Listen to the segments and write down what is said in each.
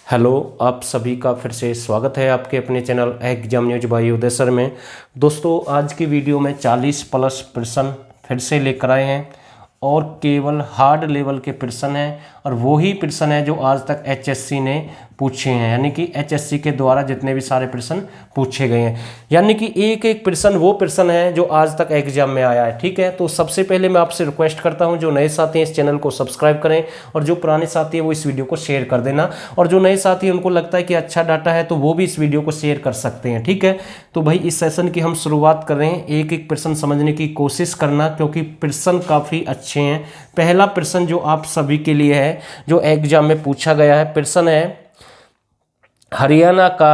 Hello, आप सभी का फिर से स्वागत है आपके अपने चैनल एग्जाम न्यूज बाय उदय सर में। दोस्तों, आज की वीडियो में 40 प्लस प्रश्न फिर से लेकर आए हैं और केवल हार्ड लेवल के प्रश्न हैं और वही प्रश्न है जो आज तक एचएससी ने पूछे हैं, यानी कि एचएससी के द्वारा जितने भी सारे प्रश्न पूछे गए हैं, यानी कि एक एक प्रश्न वो प्रश्न है जो आज तक एग्जाम में आया है। ठीक है, तो सबसे पहले मैं आपसे रिक्वेस्ट करता हूं, जो नए साथी हैं इस चैनल को सब्सक्राइब करें और जो पुराने साथी हैं वो इस वीडियो को शेयर कर देना, और जो नए साथी हैं उनको लगता है कि अच्छा डाटा है तो वो भी इस वीडियो को शेयर कर सकते हैं। ठीक है, तो भाई इस सेशन की हम शुरुआत कर रहे हैं। एक एक प्रश्न समझने की कोशिश करना, क्योंकि प्रश्न काफ़ी अच्छे हैं। पहला प्रश्न जो आप सभी के लिए है, जो एग्जाम में पूछा गया है, प्रश्न है हरियाणा का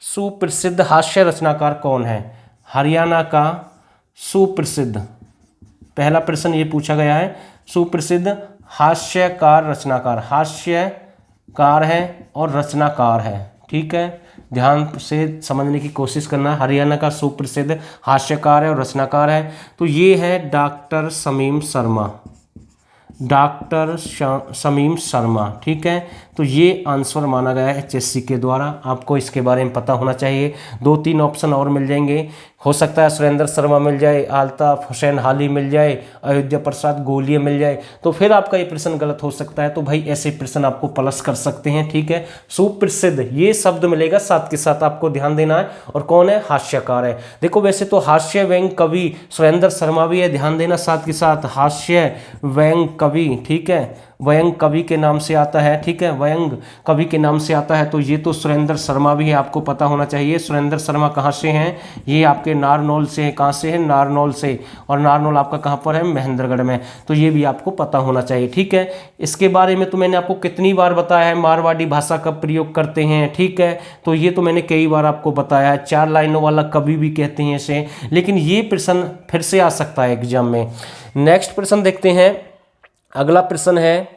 सुप्रसिद्ध हास्य रचनाकार कौन है। हरियाणा का सुप्रसिद्ध, पहला प्रश्न ये पूछा गया है, सुप्रसिद्ध हास्यकार रचनाकार, हास्यकार है और रचनाकार है। ठीक है, ध्यान से समझने की कोशिश करना। हरियाणा का सुप्रसिद्ध हास्यकार है और रचनाकार है, तो ये है डॉक्टर शमीम शर्मा, डॉक्टर शमीम शर्मा। ठीक है, तो ये आंसर माना गया है एचएससी के द्वारा। आपको इसके बारे में पता होना चाहिए। 2-3 ऑप्शन और मिल जाएंगे, हो सकता है सुरेंद्र शर्मा मिल जाए, अल्ताफ हुसैन हाली मिल जाए, अयोध्या प्रसाद गोलिया मिल जाए, तो फिर आपका ये प्रश्न गलत हो सकता है। तो भाई ऐसे प्रश्न आपको प्लस कर सकते हैं। ठीक है, सुप्रसिद्ध ये शब्द मिलेगा साथ के साथ, आपको ध्यान देना है। और कौन है? हास्यकार है। देखो वैसे तो हास्य व्यंग कवि सुरेंद्र शर्मा भी है, ध्यान देना साथ के साथ, हास्य व्यंग कवि। ठीक है, व्यंग कवि के नाम से आता है। ठीक है, व्यंग कवि के नाम से आता है, तो ये तो सुरेंद्र शर्मा भी है, आपको पता होना चाहिए। सुरेंद्र शर्मा कहाँ से हैं? ये आपके नारनौल से हैं। कहाँ से हैं? नारनौल से, और नारनौल आपका कहाँ पर है? महेंद्रगढ़ में, तो ये भी आपको पता होना चाहिए। ठीक है, इसके बारे में तो मैंने आपको कितनी बार बताया है, मारवाड़ी भाषा का प्रयोग करते हैं। ठीक है, तो ये तो मैंने कई बार आपको बताया है, 4 लाइनों वाला कवि भी कहते हैं इसे, लेकिन ये प्रश्न फिर से आ सकता है एग्जाम में। नेक्स्ट प्रश्न देखते हैं। अगला प्रश्न है,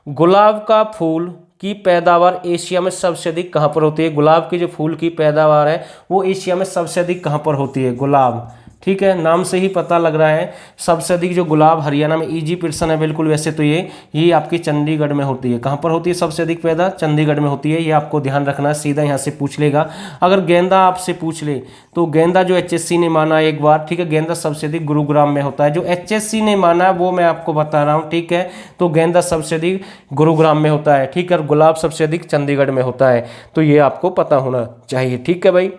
गुलाब का फूल की पैदावार एशिया में सबसे अधिक कहाँ पर होती है? गुलाब की जो फूल की पैदावार है वो एशिया में सबसे अधिक कहाँ पर होती है? गुलाब। ठीक है, नाम से ही पता लग रहा है सबसे अधिक जो गुलाब हरियाणा में, इजी प्रश्न है बिल्कुल। वैसे तो ये आपकी चंडीगढ़ में होती है। कहाँ पर होती है सबसे अधिक पैदा? चंडीगढ़ में होती है, ये आपको ध्यान रखना है, सीधा यहाँ से पूछ लेगा। अगर गेंदा आपसे पूछ ले तो गेंदा जो एचएससी ने माना एक बार, ठीक है, गेंदा सबसे अधिक गुरुग्राम में होता है। जो एचएससी ने माना वो मैं आपको बता रहा हूँ। ठीक है, तो गेंदा सबसे अधिक गुरुग्राम में होता है। ठीक है, और गुलाब सबसे अधिक चंडीगढ़ में होता है, तो ये आपको पता होना चाहिए। ठीक है भाई,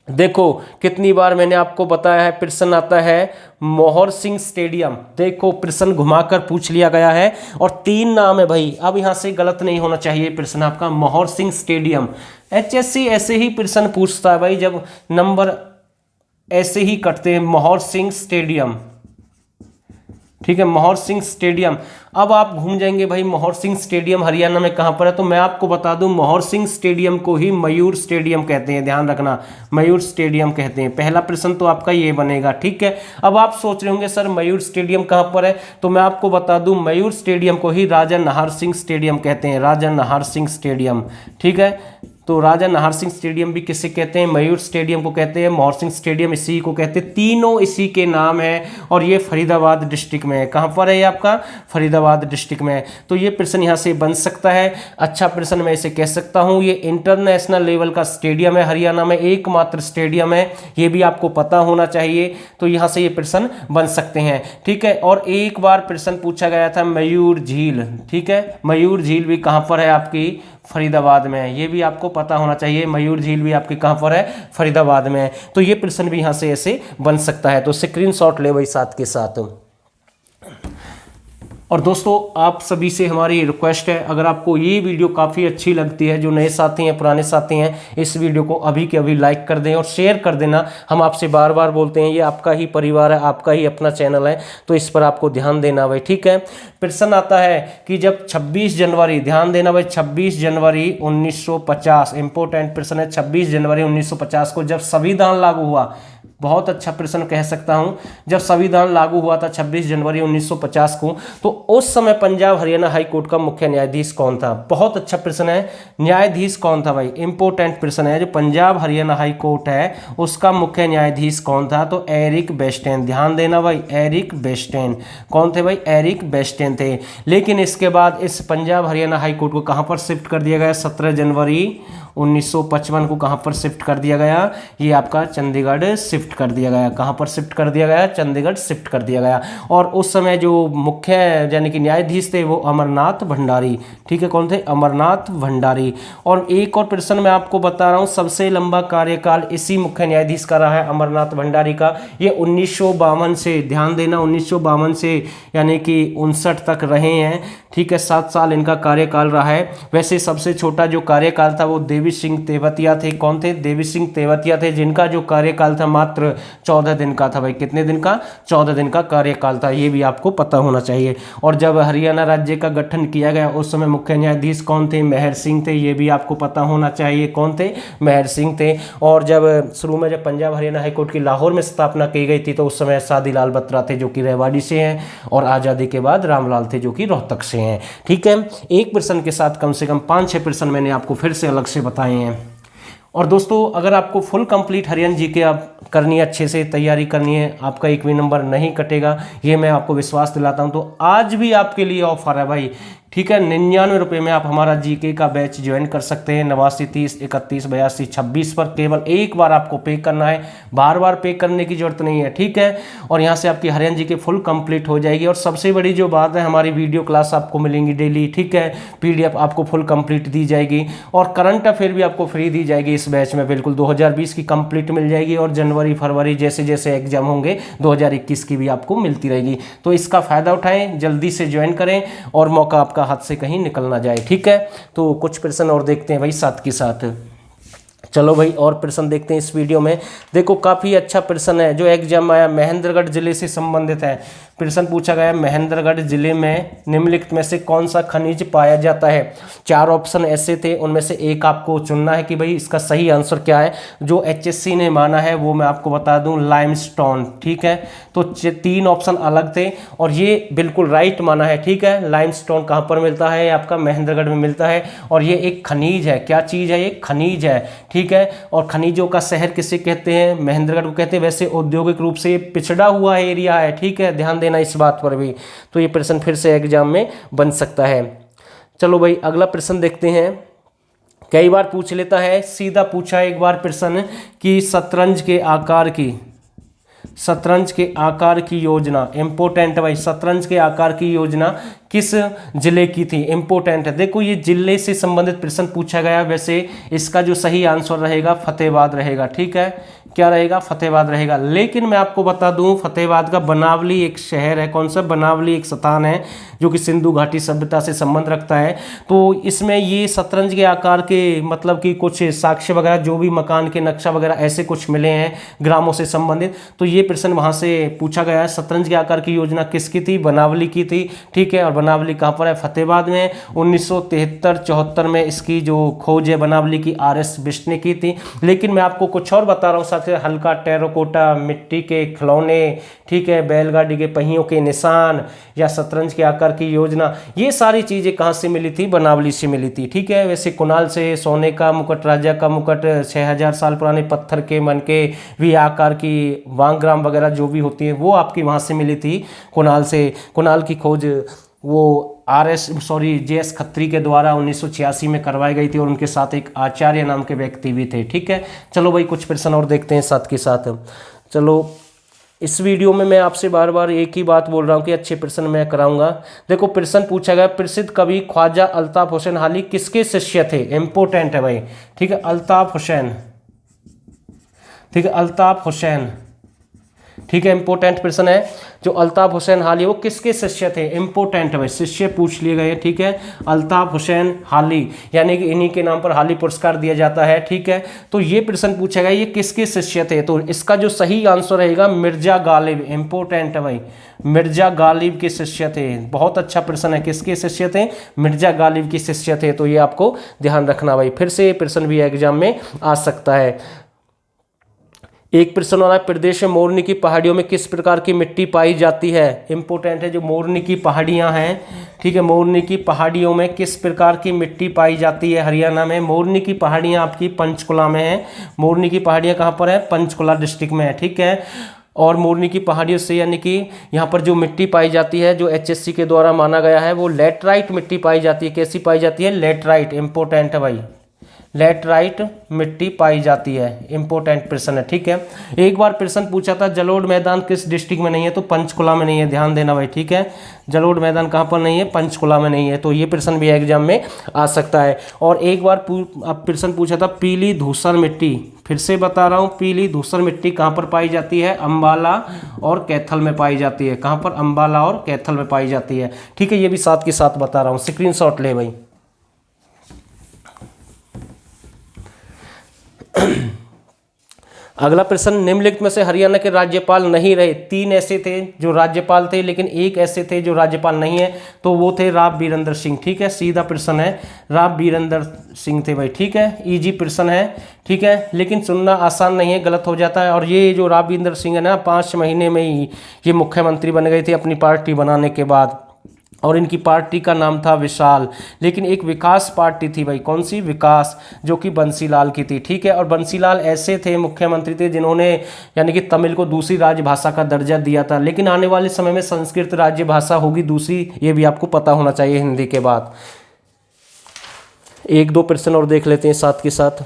देखो कितनी बार मैंने आपको बताया है, प्रश्न आता है मोहर सिंह स्टेडियम। देखो प्रश्न घुमाकर पूछ लिया गया है और 3 नाम है भाई। अब यहां से गलत नहीं होना चाहिए प्रश्न आपका, मोहर सिंह स्टेडियम। एचएससी ऐसे ही प्रश्न पूछता है भाई, जब नंबर ऐसे ही कटते हैं, मोहर सिंह स्टेडियम। ठीक है, मोहर सिंह स्टेडियम। अब आप घूम जाएंगे भाई, मोहर सिंह स्टेडियम हरियाणा में कहाँ पर है? तो मैं आपको बता दूं, मोहर सिंह स्टेडियम को ही मयूर स्टेडियम कहते हैं, ध्यान रखना, मयूर स्टेडियम कहते हैं। पहला प्रश्न तो आपका ये बनेगा। ठीक है, अब आप सोच रहे होंगे सर मयूर स्टेडियम कहाँ पर है, तो मैं आपको बता दूं, मयूर स्टेडियम को ही राजा नाहर सिंह स्टेडियम कहते हैं, राजा नाहर सिंह स्टेडियम। ठीक है, तो राजा नाहर सिंह स्टेडियम भी किसे कहते हैं? मयूर स्टेडियम को कहते हैं, मोहर सिंह स्टेडियम इसी को कहते हैं, तीनों इसी के नाम है। और ये फरीदाबाद डिस्ट्रिक्ट में है। कहाँ पर है ये आपका? फरीदाबाद डिस्ट्रिक्ट में है। तो ये प्रश्न यहाँ से बन सकता है। अच्छा प्रश्न मैं इसे कह सकता हूँ। ये इंटरनेशनल लेवल का स्टेडियम है, हरियाणा में एकमात्र स्टेडियम है, ये भी आपको पता होना चाहिए। तो यहाँ से ये प्रश्न बन सकते हैं। ठीक है, और एक बार प्रश्न पूछा गया था मयूर झील। ठीक है, मयूर झील भी कहाँ पर है? आपकी फरीदाबाद में है, ये भी आपको पता होना चाहिए। मयूर झील भी आपके कहाँ पर है? फरीदाबाद में है। तो ये प्रश्न भी यहाँ से ऐसे बन सकता है, तो स्क्रीनशॉट ले भाई साथ के साथ। और दोस्तों, आप सभी से हमारी रिक्वेस्ट है, अगर आपको ये वीडियो काफ़ी अच्छी लगती है, जो नए साथी हैं पुराने साथी हैं, इस वीडियो को अभी के अभी लाइक कर दें और शेयर कर देना। हम आपसे बार बार बोलते हैं, ये आपका ही परिवार है, आपका ही अपना चैनल है, तो इस पर आपको ध्यान देना भाई। ठीक है, प्रश्न आता है कि जब 26 जनवरी, ध्यान देना भाई, 26 जनवरी 1950, इंपॉर्टेंट प्रश्न है, 26 जनवरी 1950 को जब संविधान लागू हुआ, बहुत अच्छा प्रश्न कह सकता हूं। जब संविधान लागू हुआ था 26 जनवरी 1950 को, तो उस समय पंजाब हरियाणा हाई कोर्ट का मुख्य न्यायाधीश कौन था? बहुत अच्छा प्रश्न है। न्यायाधीश कौन था भाई? इंपॉर्टेंट प्रश्न है। जो पंजाब हरियाणा हाई कोर्ट है उसका मुख्य न्यायाधीश कौन था? तो एरिक बेस्टेन। ध्यान देना भाई, एरिक बेस्टेन। कौन थे भाई? एरिक बेस्टेन थे। लेकिन इसके बाद इस पंजाब हरियाणा हाई कोर्ट को कहां पर शिफ्ट कर दिया गया? 17 जनवरी 1955 को कहां पर शिफ्ट कर दिया गया? ये आपका चंडीगढ़ शिफ्ट कर दिया गया। कहां पर शिफ्ट कर दिया गया? चंडीगढ़ शिफ्ट कर दिया गया। और उस समय जो मुख्य यानी कि न्यायाधीश थे वो अमरनाथ भंडारी। ठीक है, कौन थे? अमरनाथ भंडारी। और एक और प्रश्न मैं आपको बता रहा हूं, सबसे लंबा कार्यकाल इसी मुख्य न्यायाधीश का रहा है, अमरनाथ भंडारी का। ये 1952 से, ध्यान देना, 1952 से यानी कि 59 तक रहे हैं। ठीक है, 7 साल इनका कार्यकाल रहा है। वैसे सबसे छोटा जो कार्यकाल था वो देवी सिंह तेवतिया थे। कौन थे? देवी सिंह तेवतिया थे, जिनका जो कार्यकाल था मात्र 14 दिन का था भाई। कितने दिन का? 14 दिन का कार्यकाल था। ये भी आपको पता होना चाहिए। और जब हरियाणा राज्य का गठन किया गया उस समय मुख्य न्यायाधीश कौन थे? मेहर सिंह थे। ये भी आपको पता होना चाहिए। कौन थे? मेहर सिंह थे। और जब शुरू में जब पंजाब हरियाणा हाईकोर्ट की लाहौर में स्थापना की गई थी तो उस समय शादीलाल बत्रा थे जो कि रेवाड़ी से हैं, और आज़ादी के बाद रामलाल थे जो कि रोहतक से हैं। ठीक है, एक प्रश्न के साथ कम से कम 5-6 प्रश्न मैंने आपको फिर से अलग से बताए हैं। और दोस्तों अगर आपको फुल कंप्लीट हरियाणा जी के आप करनी है, अच्छे से तैयारी करनी है, आपका एक भी नंबर नहीं कटेगा, ये मैं आपको विश्वास दिलाता हूं। तो आज भी आपके लिए ऑफर है भाई। ठीक है, 99 रुपये में आप हमारा जीके का बैच ज्वाइन कर सकते हैं। 89 30 31 82 26 पर केवल एक बार आपको पे करना है, बार बार पे करने की जरूरत नहीं है। ठीक है, और यहाँ से आपकी हरियाणा जी के फुल कंप्लीट हो जाएगी। और सबसे बड़ी जो बात है, हमारी वीडियो क्लास आपको मिलेंगी डेली। ठीक है, PDF आपको फुल कंप्लीट दी जाएगी, और करंट अफेयर भी आपको फ्री दी जाएगी इस बैच में। बिल्कुल 2020 की कंप्लीट मिल जाएगी, और जनवरी फरवरी जैसे जैसे एग्जाम होंगे 2021 की भी आपको मिलती रहेगी। तो इसका फ़ायदा उठाएं, जल्दी से ज्वाइन करें, और मौका आपका हाथ से कहीं निकल ना जाए। ठीक है, तो कुछ प्रश्न और देखते हैं भाई साथ के साथ। चलो भाई, और प्रश्न देखते हैं इस वीडियो में। देखो काफ़ी अच्छा प्रश्न है जो एग्जाम आया, महेंद्रगढ़ जिले से संबंधित है। प्रश्न पूछा गया, महेंद्रगढ़ जिले में निम्नलिखित में से कौन सा खनिज पाया जाता है? 4 ऑप्शन ऐसे थे, उनमें से एक आपको चुनना है कि भाई इसका सही आंसर क्या है। जो HSC ने माना है वो मैं आपको बता दूं, लाइमस्टोन। ठीक है, तो 3 ऑप्शन अलग थे और ये बिल्कुल राइट माना है। ठीक है, लाइमस्टोन कहाँ पर मिलता है? आपका महेंद्रगढ़ में मिलता है, और ये एक खनिज है। क्या चीज़ है? ये खनिज है। ठीक है, और खनिजों का शहर किसे कहते हैं? महेंद्रगढ़ को कहते हैं। वैसे औद्योगिक रूप से पिछड़ा हुआ एरिया है। ठीक है, ध्यान देना इस बात पर भी। तो ये प्रश्न फिर से एग्जाम में बन सकता है। चलो भाई, अगला प्रश्न देखते हैं। कई बार पूछ लेता है, सीधा पूछा एक बार प्रश्न कि शतरंज के आकार की योजना, इंपोर्टेंट भाई, शतरंज के आकार की योजना किस जिले की थी? इंपोर्टेंट है। देखो ये जिले से संबंधित प्रश्न पूछा गया। वैसे इसका जो सही आंसर रहेगा फतेहाबाद रहेगा। ठीक है, क्या रहेगा? फतेहाबाद रहेगा। लेकिन मैं आपको बता दूं, फतेहाबाद का बनावली एक शहर है। कौन सा? बनावली एक स्थान है जो कि सिंधु घाटी सभ्यता से संबंध रखता है। तो इसमें ये शतरंज के आकार के मतलब कि कुछ साक्ष्य वगैरह, जो भी मकान के नक्शा वगैरह ऐसे कुछ मिले हैं ग्रामों से संबंधित, तो ये प्रश्न वहाँ से पूछा गया है। शतरंज के आकार की योजना किसकी थी? बनावली की थी। ठीक है, और बनावली कहाँ पर है? फतेहाबाद में। 1973-74 में इसकी जो खोज है बनावली की RS बिष्ट ने की थी। लेकिन मैं आपको कुछ और बता रहा हूँ साथ, हल्का टेराकोटा मिट्टी के खिलौने, ठीक है, बैलगाड़ी के पहियों के निशान, या शतरंज के आकार की योजना, ये सारी चीज़ें कहाँ से मिली थी? बनावली से मिली थी। ठीक है, वैसे कुणाल से सोने का मुकुट, राजा का मुकुट, 6000 साल पुराने पत्थर के मन के भी आकार की वांगराम वगैरह जो भी होती है वो आपकी वहाँ से मिली थी कुणाल से। कुणाल की खोज वो JS खत्री के द्वारा 1986 में करवाई गई थी, और उनके साथ एक आचार्य नाम के व्यक्ति भी थे। ठीक है, चलो भाई कुछ प्रश्न और देखते हैं साथ के साथ। चलो, इस वीडियो में मैं आपसे बार बार एक ही बात बोल रहा हूँ कि अच्छे प्रश्न मैं कराऊंगा। देखो प्रश्न पूछा गया, प्रसिद्ध कवि ख्वाजा अल्ताफ हुसैन हाली किसके शिष्य थे? इंपोर्टेंट है भाई। ठीक है, अल्ताफ हुसैन। ठीक है, अल्ताफ हुसैन। ठीक है, इंपोर्टेंट प्रश्न है। जो अल्ताफ हुसैन हाली वो किसके शिष्य थे? इंपोर्टेंट है भाई, शिष्य पूछ लिए गए। ठीक है, अल्ताफ हुसैन हाली, यानी कि इन्हीं के नाम पर हाली पुरस्कार दिया जाता है। ठीक है, तो ये प्रश्न पूछा गया ये किसके शिष्य थे? तो इसका जो सही आंसर रहेगा मिर्जा गालिब। इंपोर्टेंट है भाई, मिर्जा गालिब के शिष्य थे। बहुत अच्छा प्रश्न है, किसके शिष्य थे? मिर्जा गालिब के शिष्य थे। तो ये आपको ध्यान रखना भाई, फिर से ये प्रश्न भी एग्जाम में आ सकता है। एक प्रश्न हो रहा है, प्रदेश में मोरनी की पहाड़ियों में किस प्रकार की मिट्टी पाई जाती है। इंपॉर्टेंट है, जो मोरनी की पहाड़ियां हैं, ठीक है, मोरनी की पहाड़ियों में किस प्रकार की मिट्टी पाई जाती है। हरियाणा में मोरनी की पहाड़ियां आपकी पंचकुला में है। मोरनी की पहाड़ियां कहाँ पर है, पंचकुला डिस्ट्रिक्ट में है, ठीक है। और मोरनी की पहाड़ियों से यानी कि यहाँ पर जो मिट्टी पाई जाती है, जो एचएससी के द्वारा माना गया है, वो लेटराइट मिट्टी पाई जाती है। कैसी पाई जाती है, लेटराइट। इंपॉर्टेंट है भाई, लेटराइट मिट्टी पाई जाती है। इंपॉर्टेंट प्रश्न है, ठीक है। एक बार प्रश्न पूछा था, जलोढ़ मैदान किस डिस्ट्रिक्ट में नहीं है, तो पंचकुला में नहीं है, ध्यान देना भाई, ठीक है। जलोढ़ मैदान कहाँ पर नहीं है, पंचकुला में नहीं है, तो ये प्रश्न भी एग्जाम में आ सकता है। और एक बार अब प्रश्न पूछा था, पीली धूसर मिट्टी, फिर से बता रहा हूँ, पीली धूसर मिट्टी कहाँ पर पाई जाती है, अंबाला और कैथल में पाई जाती है। कहाँ पर, अंबाला और कैथल में पाई जाती है, ठीक है। ये भी साथ के साथ बता रहा हूँ, स्क्रीनशॉट ले भाई। अगला प्रश्न, निम्नलिखित में से हरियाणा के राज्यपाल नहीं रहे। 3 ऐसे थे जो राज्यपाल थे, लेकिन एक ऐसे थे जो राज्यपाल नहीं है, तो वो थे राव बीरेंद्र सिंह, ठीक है। सीधा प्रश्न है, राव बीरेंद्र सिंह थे भाई, ठीक है। इजी प्रश्न है, ठीक है, लेकिन सुनना आसान नहीं है, गलत हो जाता है। और ये जो राव बीरेंद्र सिंह है ना, 5 महीने में ही ये मुख्यमंत्री बन गए थे अपनी पार्टी बनाने के बाद। और इनकी पार्टी का नाम था विशाल, लेकिन एक विकास पार्टी थी भाई। कौन सी, विकास, जो कि बंसीलाल की थी, ठीक है। और बंसीलाल ऐसे थे, मुख्यमंत्री थे, जिन्होंने यानी कि तमिल को दूसरी राजभाषा का दर्जा दिया था। लेकिन आने वाले समय में संस्कृत राज्यभाषा होगी दूसरी, ये भी आपको पता होना चाहिए हिंदी के बाद। 1-2 प्रश्न और देख लेते हैं साथ के साथ,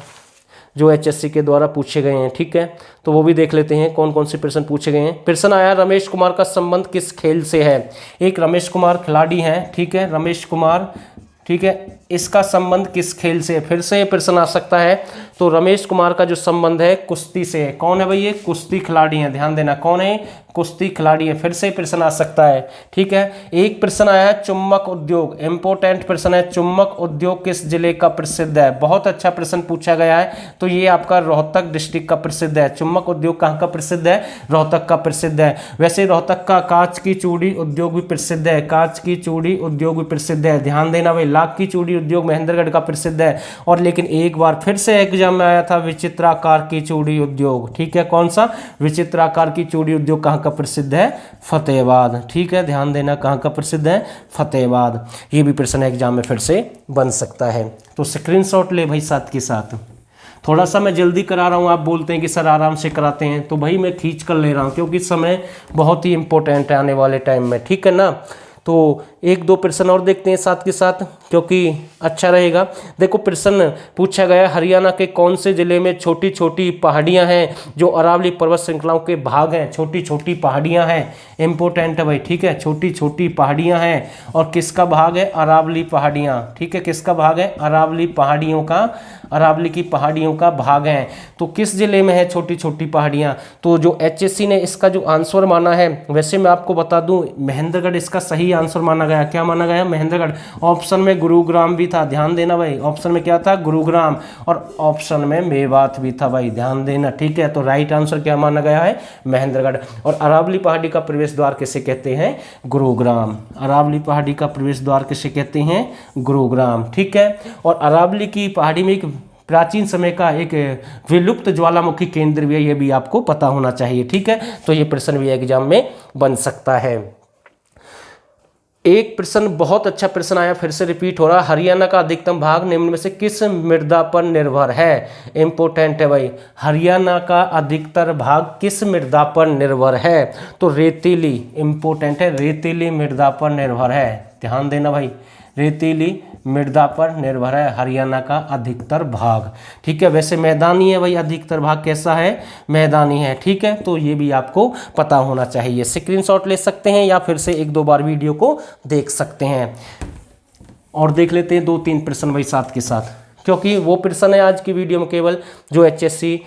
जो एचएससी के द्वारा पूछे गए हैं, ठीक है। तो वो भी देख लेते हैं कौन कौन से प्रश्न पूछे गए हैं। प्रश्न आया, रमेश कुमार का संबंध किस खेल से है। एक रमेश कुमार खिलाड़ी हैं, ठीक है, रमेश कुमार, ठीक है, इसका संबंध किस खेल से है। फिर से ये प्रश्न आ सकता है। तो रमेश कुमार का जो संबंध है कुश्ती से है। कौन है भाई, ये कुश्ती खिलाड़ी हैं, ध्यान देना, कौन है, कुश्ती खिलाड़ी है। फिर से प्रश्न आ सकता है, ठीक है। एक प्रश्न आया है, चुंबक उद्योग, इंपॉर्टेंट प्रश्न है, चुंबक उद्योग किस जिले का प्रसिद्ध है। बहुत अच्छा प्रश्न पूछा गया है। तो ये आपका रोहतक डिस्ट्रिक्ट का प्रसिद्ध है। चुंबक उद्योग कहाँ का प्रसिद्ध है, रोहतक का प्रसिद्ध है। वैसे रोहतक का कांच की चूड़ी उद्योग भी प्रसिद्ध है, कांच की चूड़ी उद्योग भी प्रसिद्ध है, ध्यान देना भाई। लाख की चूड़ी उद्योग महेंद्रगढ़ का प्रसिद्ध है। और लेकिन एक बार फिर से एग्जाम में आया था, विचित्राकार की चूड़ी उद्योग, ठीक है। कौन सा, विचित्राकार की चूड़ी उद्योग कहाँ का प्रसिद्ध है, फतेहाबाद, ठीक है। ध्यान देना, कहाँ का प्रसिद्ध है, फतेहाबाद। ये भी प्रश्न एग्जाम में फिर से बन सकता है। तो स्क्रीनशॉट ले भाई साथ के साथ। थोड़ा सा मैं जल्दी करा रहा हूँ, आप बोलते हैं कि सर आराम से कराते हैं, तो भाई मैं खींच कर ले रहा हूँ, क्योंकि समय बहुत ही इंपॉर्टेंट है आने वाले टाइम में, ठीक है ना। तो 1-2 प्रश्न और देखते हैं साथ के साथ, क्योंकि अच्छा रहेगा। देखो प्रश्न पूछा गया, हरियाणा के कौन से जिले में छोटी छोटी पहाड़ियां हैं जो अरावली पर्वत श्रृंखलाओं के भाग हैं। छोटी छोटी पहाड़ियां हैं, इंपॉर्टेंट है भाई, ठीक है। छोटी छोटी पहाड़ियां हैं, और किसका भाग है, अरावली पहाड़ियां, ठीक है। किसका भाग है, अरावली पहाड़ियों का, अरावली की पहाड़ियों का भाग है। तो किस जिले में है छोटी छोटी पहाड़ियां, तो जो एचएससी ने इसका जो आंसर माना है, वैसे मैं आपको बता दूं, महेंद्रगढ़ इसका सही आंसर माना गया। क्या माना गया, महेंद्रगढ़। ऑप्शन में गुरुग्राम भी था, ध्यान देना भाई। ऑप्शन में क्या था, गुरुग्राम, और ऑप्शन में मेवात भी था भाई, ध्यान देना, ठीक है। तो राइट आंसर क्या माना गया है, महेंद्रगढ़। और अरावली पहाड़ी का प्रवेश द्वार किसे कहते हैं, गुरुग्राम। अरावली पहाड़ी का प्रवेश द्वार किसे कहते हैं, गुरुग्राम, ठीक है। और अरावली की पहाड़ी में एक प्राचीन समय का एक विलुप्त ज्वालामुखी केंद्र भी है, ये भी आपको पता होना चाहिए, ठीक है। तो ये प्रश्न भी एग्जाम में बन सकता है। एक प्रश्न बहुत अच्छा प्रश्न आया, फिर से रिपीट हो रहा, हरियाणा का अधिकतम भाग निम्न में से किस मृदा पर निर्भर है। इंपॉर्टेंट है भाई, हरियाणा का अधिकतर भाग किस मृदा पर निर्भर है, तो रेतीली, इंपॉर्टेंट है, रेतीली मृदा पर निर्भर है, ध्यान देना भाई। रेतीली मृदा पर निर्भर है हरियाणा का अधिकतर भाग, ठीक है। वैसे मैदानी है भाई, अधिकतर भाग कैसा है, मैदानी है, ठीक है। तो ये भी आपको पता होना चाहिए। स्क्रीनशॉट ले सकते हैं या फिर से 1-2 बार वीडियो को देख सकते हैं। और देख लेते हैं 2-3 प्रश्न भाई साथ के साथ, क्योंकि वो प्रश्न है आज की वीडियो में केवल जो एचएससी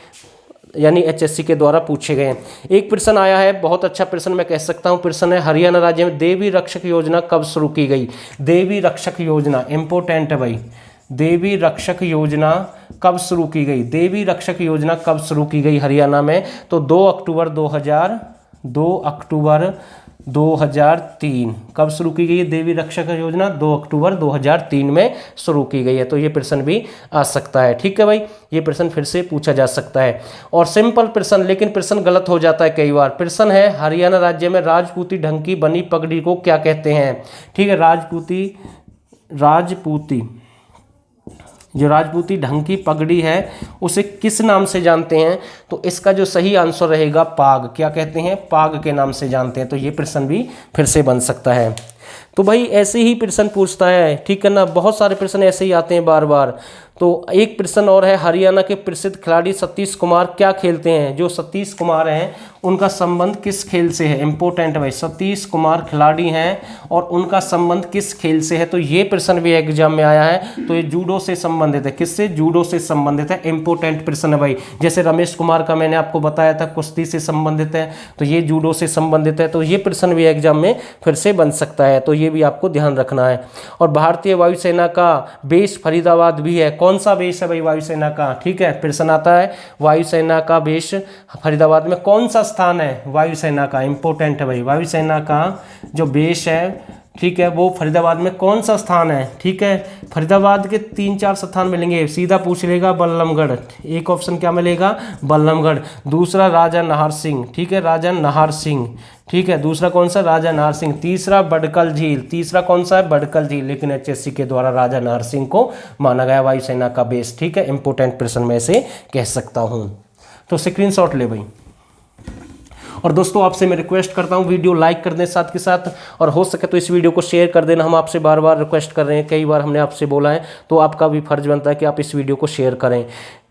यानी एचएससी के द्वारा पूछे गए हैं। एक प्रश्न आया है, बहुत अच्छा प्रश्न मैं कह सकता हूं। प्रश्न है, हरियाणा राज्य में देवी रक्षक योजना कब शुरू की गई। देवी रक्षक योजना इंपॉर्टेंट है भाई, देवी रक्षक योजना कब शुरू की गई। देवी रक्षक योजना कब शुरू की गई हरियाणा में, तो 2 अक्टूबर 2003। कब शुरू की गई है देवी रक्षक योजना? 2 अक्टूबर 2003 में शुरू की गई है। तो ये प्रश्न भी आ सकता है। ठीक है भाई, ये प्रश्न फिर से पूछा जा सकता है। और सिंपल प्रश्न, लेकिन प्रश्न गलत हो जाता है कई बार। प्रश्न है हरियाणा राज्य में राजपूती ढंग की बनी पगड़ी को क्या कहते हैं? ठीक है, राजपूती जो राजपूती ढंग की पगड़ी है उसे किस नाम से जानते हैं? तो इसका जो सही आंसर रहेगा पाग। क्या कहते हैं? पाग के नाम से जानते हैं। तो ये प्रश्न भी फिर से बन सकता है। तो भाई ऐसे ही प्रश्न पूछता है, ठीक है ना, बहुत सारे प्रश्न ऐसे ही आते हैं बार बार। तो एक प्रश्न और है, हरियाणा के प्रसिद्ध खिलाड़ी सतीश कुमार क्या खेलते हैं? जो सतीश कुमार हैं उनका संबंध किस खेल से है? इंपॉर्टेंट भाई, सतीश कुमार खिलाड़ी हैं और उनका संबंध किस खेल से है? तो ये प्रश्न भी एग्जाम में आया है। तो ये जूडो से संबंधित है। किससे? जूडो से संबंधित है। इंपॉर्टेंट प्रश्न है भाई। जैसे रमेश कुमार का मैंने आपको बताया था कुश्ती से संबंधित है, तो ये जूडो से संबंधित है। तो ये प्रश्न भी एग्जाम में फिर से बन सकता है। तो ये भी आपको ध्यान रखना है। और भारतीय वायुसेना का बेस फरीदाबाद भी है। कौन सा बेस है भाई वायुसेना का? ठीक है, प्रश्न आता है वायुसेना का बेस फरीदाबाद में कौन सा स्थान है वायुसेना का? इंपॉर्टेंट है भाई, वायुसेना का जो बेस है, ठीक है, वो फरीदाबाद में कौन सा स्थान है? ठीक है, फरीदाबाद के 3-4 स्थान मिलेंगे। सीधा पूछ लेगा बल्लभगढ़। एक ऑप्शन क्या मिलेगा? बल्लभगढ़। दूसरा राजा नाहर सिंह। ठीक है, राजा नाहर सिंह। ठीक है, दूसरा कौन सा? राजा नाहर सिंह। तीसरा बडकल झील। तीसरा कौन सा है? बडकल झील। लेकिन HSC के द्वारा राजा नाहर सिंह को माना गया वायुसेना का बेस। ठीक है, इंपोर्टेंट प्रश्न में से कह सकता हूं। तो स्क्रीनशॉट ले भाई। और दोस्तों आपसे मैं रिक्वेस्ट करता हूं वीडियो लाइक कर दें साथ के साथ, और हो सके तो इस वीडियो को शेयर कर देना। हम आपसे बार बार रिक्वेस्ट कर रहे हैं, कई बार हमने आपसे बोला है, तो आपका भी फर्ज बनता है कि आप इस वीडियो को शेयर करें।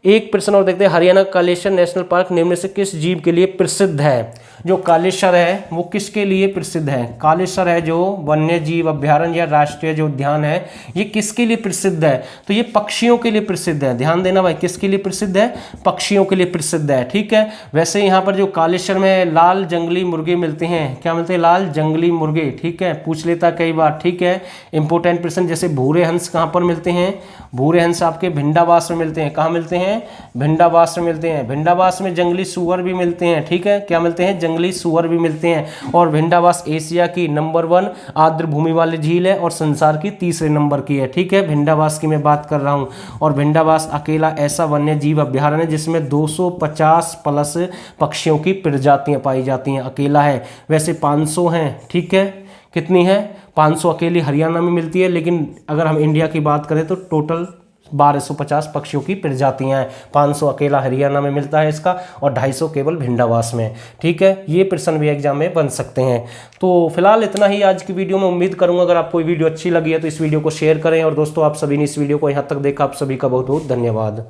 एक प्रश्न और देखते हैं, हरियाणा कालेश्वर नेशनल पार्क निम्न में से किस जीव के लिए प्रसिद्ध है? जो कालेश्वर है वो किसके लिए प्रसिद्ध है? कालेश्वर है जो वन्य जीव अभ्यारण्य या राष्ट्रीय जो उद्यान है, ये किसके लिए प्रसिद्ध है? तो ये पक्षियों के लिए प्रसिद्ध है। ध्यान देना भाई, किसके लिए प्रसिद्ध है? पक्षियों के लिए प्रसिद्ध है। ठीक है, वैसे यहाँ पर जो कालेश्वर में लाल जंगली मुर्गे मिलते हैं, क्या मिलते हैं? लाल जंगली मुर्गे। ठीक है, पूछ लेता कई बार। ठीक है, इंपोर्टेंट प्रश्न। जैसे भूरे हंस कहाँ पर मिलते हैं? भूरे हंस आपके भिंडावास में मिलते हैं। कहाँ मिलते हैं? भिंडावास में मिलते हैं। भिंडावास में जंगली सूअर भी मिलते हैं। ठीक है, क्या मिलते हैं? जंगली सूअर भी मिलते हैं। और भिंडावास एशिया की नंबर 1 आर्द्र भूमि वाली झील है और संसार की तीसरे नंबर की है। ठीक है, भिंडावास की मैं बात कर रहा हूं। और भिंडावास अकेला ऐसा वन्य जीव अभ्यारण्य है जिसमें 250 प्लस पक्षियों की प्रजातियां पाई जाती हैं। अकेला है, वैसे 500 हैं। ठीक है, कितनी है? 500 अकेली हरियाणा में मिलती है, लेकिन अगर हम इंडिया की बात करें तो टोटल 1250 पक्षियों की प्रजातियां हैं। 500 अकेला हरियाणा में मिलता है इसका, और 250 केवल भिंडावास में। ठीक है, ये प्रश्न भी एग्जाम में बन सकते हैं। तो फिलहाल इतना ही आज की वीडियो में। उम्मीद करूंगा अगर आपको वीडियो अच्छी लगी है तो इस वीडियो को शेयर करें। और दोस्तों आप सभी ने इस वीडियो को यहाँ तक देखा, आप सभी का बहुत बहुत धन्यवाद।